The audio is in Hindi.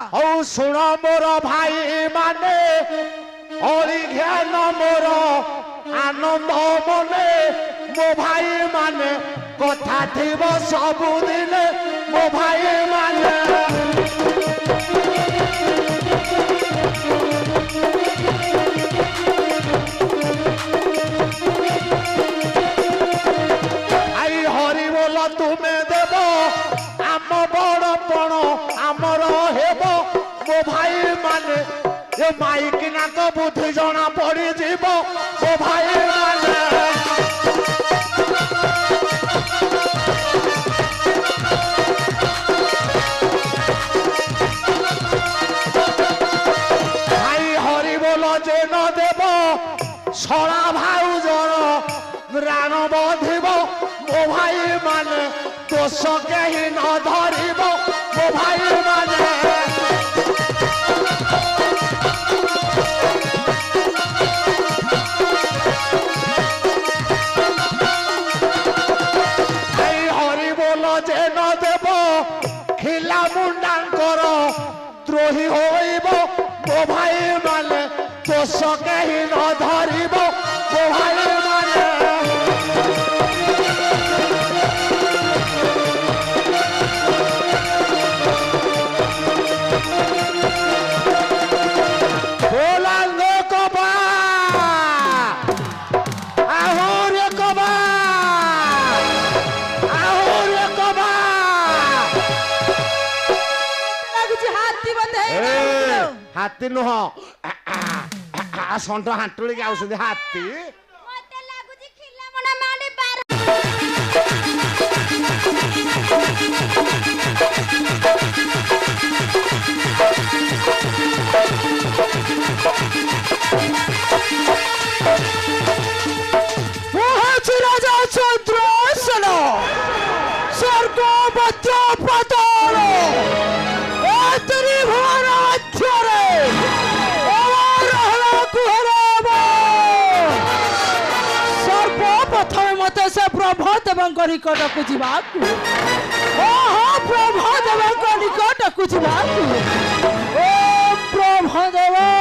हौ शुण मोर भाई माने अज्ञान मोर आनंद मने मो भाई माने कथा थिब सबुदिन मो भाई माने आई हरि बोल तुम्हें देव आम बड़पण आमर हेब मो भाई माने ये माइकिना तो बुद्धि जना पड़ी जीव मो भाई माने भाई हरि बोल जे न देव सड़ा भाउजर राण बधिब मो भाई माने दोष कहीं न धरिब मो भाई माने जे न देव खिला मुंडांकर द्रोही होइब मो भाई माने दोष कहीं न धरिब मो भाई माने हाथी नुह सन्ट हाटुड़ी के आउस हाथी राजा चंद्रसेन स्वर्ग भद्र पाताल सर्वप्रथम से प्रभदेव निकट को जावाक प्रभदेव निकट को जावाक प्रभदेव